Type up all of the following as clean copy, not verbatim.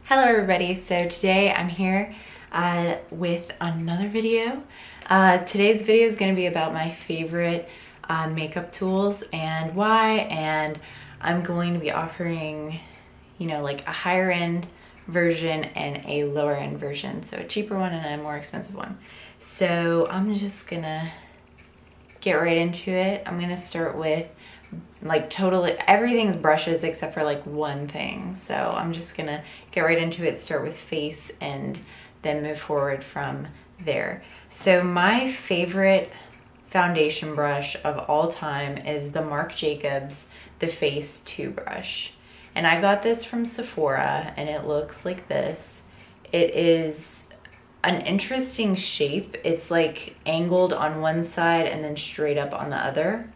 Hello everybody, so today I'm here with another video. Today's video is going to be about my favorite makeup tools and why, and I'm going to be offering, like a higher end version and a lower end version, so a cheaper one and a more expensive one. So I'm just gonna get right into it. I'm gonna start with totally everything's brushes except for one thing, so I'm just gonna get right into it, start with face and then move forward from there. So my favorite foundation brush of all time is the Marc Jacobs The Face 2 brush, and I got this from Sephora and it looks like this. It is an interesting shape. It's like angled on one side and then straight up on the other.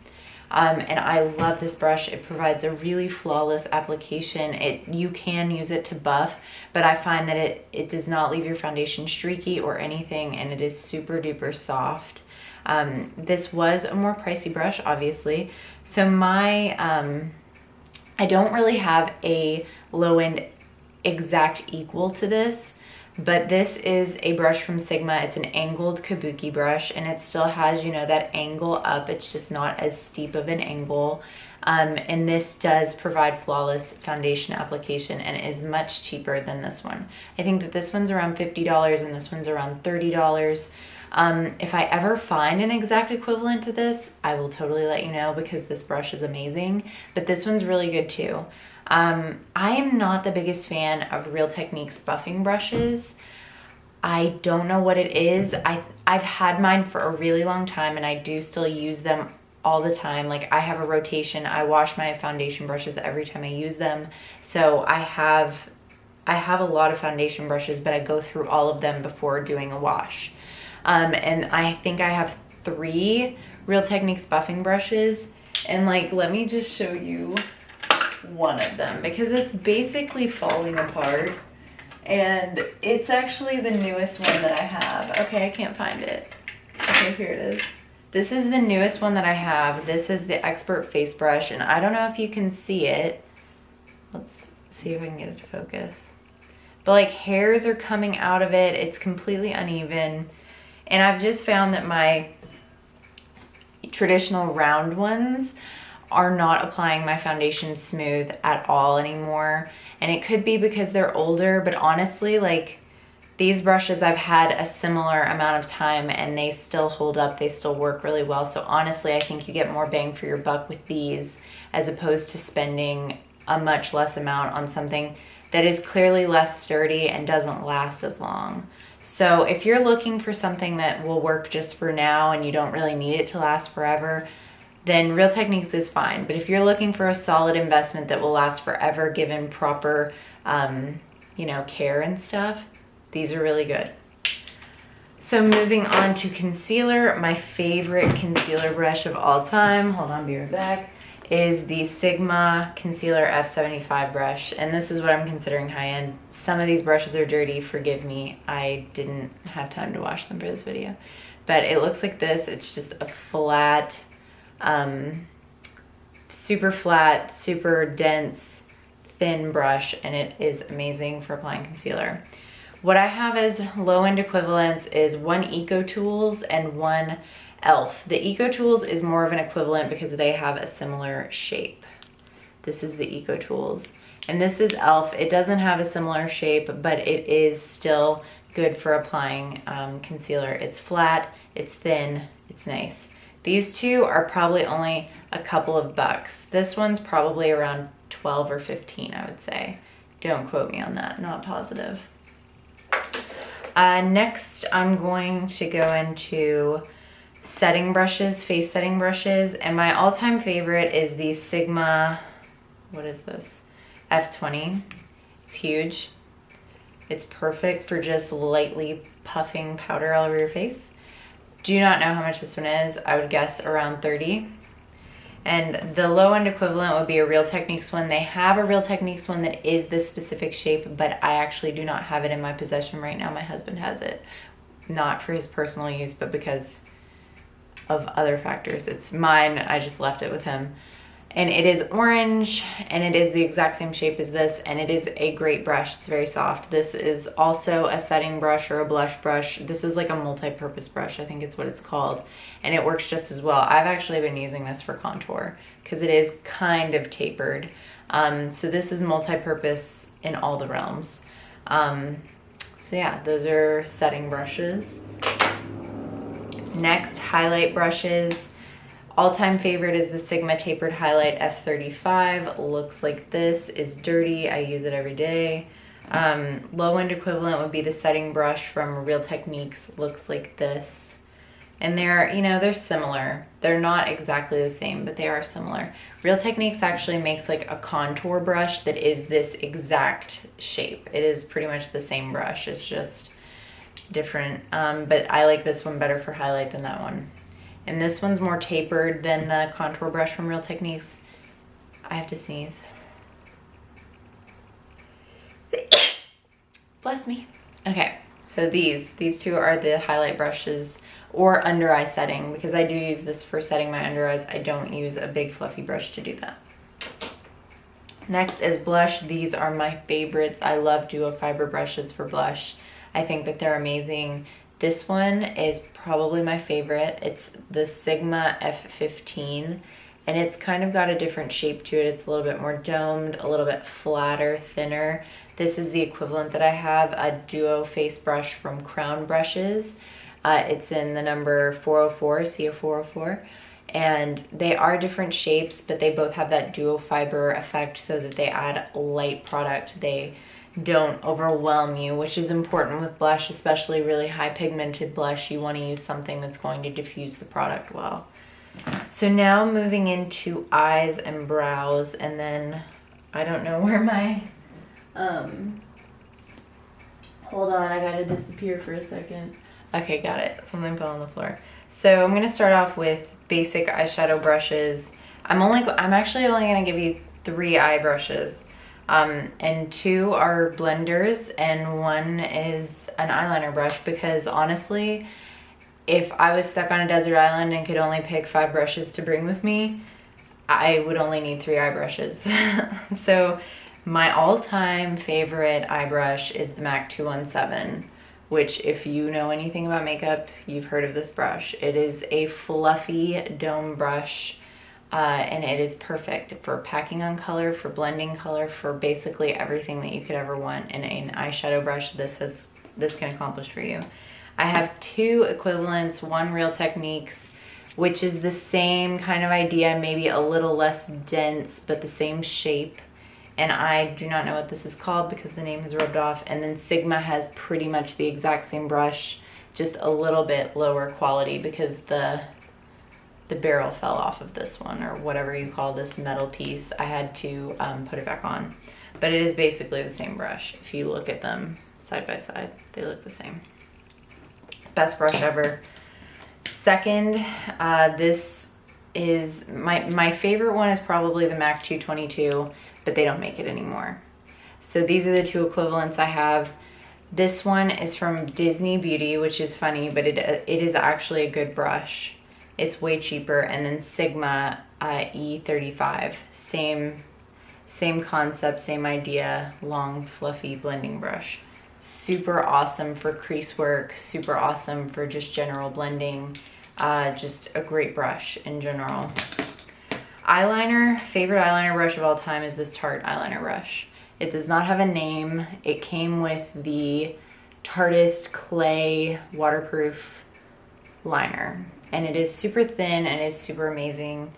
And I love this brush. It provides a really flawless application. You can use it to buff, but I find that it does not leave your foundation streaky or anything, and it is super duper soft. This was a more pricey brush, obviously. So I don't really have a low end exact equal to this, but this is a brush from Sigma. It's an angled kabuki brush, and it still has, that angle up. It's just not as steep of an angle. And this does provide flawless foundation application and is much cheaper than this one. I think that this one's around $50 and this one's around $30. If I ever find an exact equivalent to this, I will totally let you know, because this brush is amazing, but this one's really good too. I am not the biggest fan of Real Techniques buffing brushes. I don't know what it is. I've had mine for a really long time and I do still use them all the time. I have a rotation. I wash my foundation brushes every time I use them. So I have a lot of foundation brushes, but I go through all of them before doing a wash. And I think I have 3 Real Techniques buffing brushes, and let me just show you one of them because it's basically falling apart, and it's actually the newest one that I have. Okay, I can't find it. Okay, here it is. This is the newest one that I have. This is the Expert Face Brush, and I don't know if you can see it. Let's see if I can get it to focus. But hairs are coming out of it. It's completely uneven, and I've just found that my traditional round ones are not applying my foundation smooth at all anymore. And it could be because they're older, but honestly, these brushes I've had a similar amount of time and they still hold up, they still work really well. So honestly, I think you get more bang for your buck with these as opposed to spending a much less amount on something that is clearly less sturdy and doesn't last as long. So if you're looking for something that will work just for now and you don't really need it to last forever, then Real Techniques is fine. But if you're looking for a solid investment that will last forever given proper, care and stuff, these are really good. So moving on to concealer, my favorite concealer brush of all time, hold on, be right back, is the Sigma Concealer F75 brush. And this is what I'm considering high-end. Some of these brushes are dirty, forgive me. I didn't have time to wash them for this video. But it looks like this. It's just a flat, super flat, super dense, thin brush, and it is amazing for applying concealer. What I have as low-end equivalents is one Eco Tools and one e.l.f. The Eco Tools is more of an equivalent because they have a similar shape. This is the Eco Tools, and this is e.l.f. It doesn't have a similar shape, but it is still good for applying concealer. It's flat, it's thin, it's nice. These two are probably only a couple of bucks. This one's probably around 12 or 15, I would say. Don't quote me on that, not positive. Next, I'm going to go into setting brushes, face setting brushes, and my all-time favorite is the Sigma, what is this? F20. It's huge. It's perfect for just lightly puffing powder all over your face. Do not know how much this one is. I would guess around 30. And the low-end equivalent would be a Real Techniques one. They have a Real Techniques one that is this specific shape, but I actually do not have it in my possession right now. My husband has it. Not for his personal use, but because of other factors. It's mine. I just left it with him. And it is orange, and it is the exact same shape as this, and it is a great brush. It's very soft. This is also a setting brush or a blush brush. This is like a multi-purpose brush, I think it's what it's called, and it works just as well. I've actually been using this for contour because it is kind of tapered. So this is multi-purpose in all the realms. So yeah, those are setting brushes. Next, highlight brushes. All-time favorite is the Sigma Tapered Highlight F35. Looks like this, is dirty. I use it every day. Low-end equivalent would be the setting brush from Real Techniques. Looks like this. And they're, you know, they're similar. They're not exactly the same, but they are similar. Real Techniques actually makes like a contour brush that is this exact shape. It is pretty much the same brush. It's just different. But I like this one better for highlight than that one. And this one's more tapered than the contour brush from Real Techniques. I have to sneeze. Bless me. Okay, so these two are the highlight brushes or under eye setting, because I do use this for setting my under eyes. I don't use a big fluffy brush to do that. Next is blush. These are my favorites. I love duo fiber brushes for blush. I think that they're amazing. This one is probably my favorite. It's the Sigma F15, and it's kind of got a different shape to it. It's a little bit more domed, a little bit flatter, thinner. This is the equivalent that I have, a duo face brush from Crown Brushes. It's in the number 404, CO404. And they are different shapes, but they both have that duo fiber effect so that they add light product. They don't overwhelm you, which is important with blush, especially really high pigmented blush. You want to use something that's going to diffuse the product well. So now moving into eyes and brows, and then I don't know where my hold on, I gotta disappear for a second. Okay, got it. Something fell on the floor. So I'm gonna start off with basic eyeshadow brushes. I'm actually only gonna give you 3 eye brushes. And 2 are blenders and 1 is an eyeliner brush, because honestly, if I was stuck on a desert island and could only pick 5 brushes to bring with me, I would only need 3 eye brushes. So my all-time favorite eye brush is the MAC 217, which if you know anything about makeup, you've heard of this brush. It is a fluffy dome brush. And it is perfect for packing on color, for blending color, for basically everything that you could ever want in an eyeshadow brush. This can accomplish for you. I have 2 equivalents, one Real Techniques, which is the same kind of idea, maybe a little less dense, but the same shape. And I do not know what this is called because the name has rubbed off. And then Sigma has pretty much the exact same brush, just a little bit lower quality because the barrel fell off of this one, or whatever you call this metal piece. I had to put it back on, but it is basically the same brush. If you look at them side by side, they look the same. Best brush ever. Second, this is my favorite one is probably the MAC 222, but they don't make it anymore. So these are the 2 equivalents I have. This one is from Disney Beauty, which is funny, but it is actually a good brush. It's way cheaper. And then Sigma E35, same concept, same idea, long fluffy blending brush. Super awesome for crease work, super awesome for just general blending. Just a great brush in general. Eyeliner, favorite eyeliner brush of all time is this Tarte eyeliner brush. It does not have a name. It came with the Tarteist Clay waterproof liner. And it is super thin and is super amazing.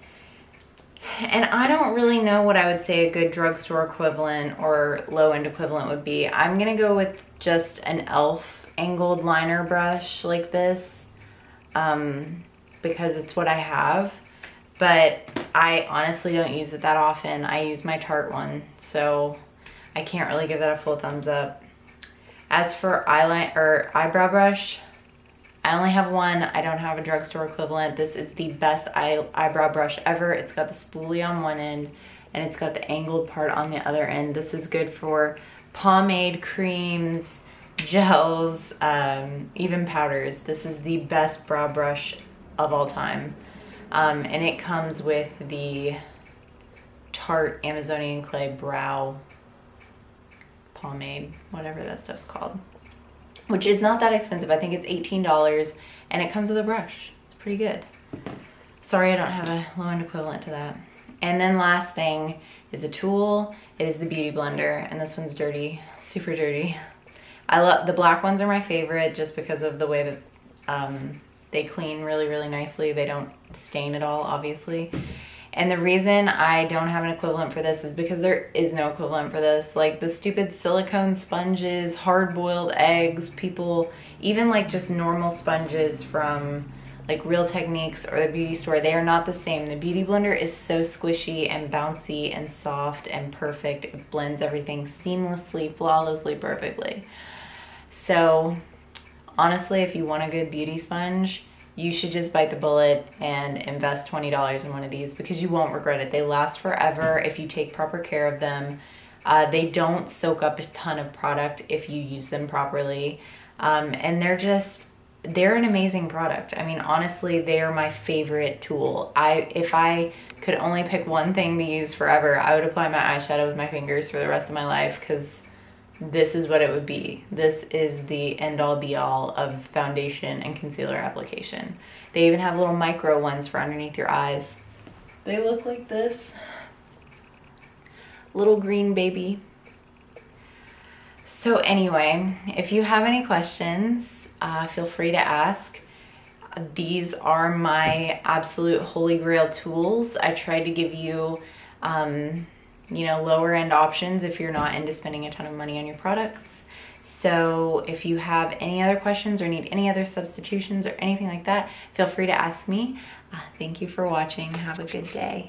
And I don't really know what I would say a good drugstore equivalent or low-end equivalent would be. I'm gonna go with just an e.l.f. angled liner brush like this, because it's what I have. But I honestly don't use it that often. I use my Tarte one, so I can't really give that a full thumbs up. As for eyebrow brush, I only have one. I don't have a drugstore equivalent. This is the best eyebrow brush ever. It's got the spoolie on one end and it's got the angled part on the other end. This is good for pomade, creams, gels, even powders. This is the best brow brush of all time. And it comes with the Tarte Amazonian Clay Brow Pomade, whatever that stuff's called, which is not that expensive. I think it's $18, and it comes with a brush. It's pretty good. Sorry, I don't have a low-end equivalent to that. And then last thing is a tool. It is the Beauty Blender, and this one's dirty, super dirty. I love, the black ones are my favorite just because of the way that they clean really, really nicely. They don't stain at all, obviously. And the reason I don't have an equivalent for this is because there is no equivalent for this. Like the stupid silicone sponges, hard-boiled eggs, people, even like just normal sponges from like Real Techniques or the beauty store, they are not the same. The Beauty Blender is so squishy and bouncy and soft and perfect. It blends everything seamlessly, flawlessly, perfectly. So honestly, if you want a good beauty sponge, you should just bite the bullet and invest $20 in one of these because you won't regret it. They last forever if you take proper care of them. They don't soak up a ton of product if you use them properly. And they're an amazing product. I mean, honestly, they are my favorite tool. If I could only pick one thing to use forever, I would apply my eyeshadow with my fingers for the rest of my life because this is what it would be. This is the end-all be-all of foundation and concealer application. They even have little micro ones for underneath your eyes. They look like this. Little green baby. So anyway, if you have any questions, feel free to ask. These are my absolute holy grail tools. I tried to give you you know, lower end options if you're not into spending a ton of money on your products. So if you have any other questions or need any other substitutions or anything like that, feel free to ask me. Thank you for watching. Have a good day.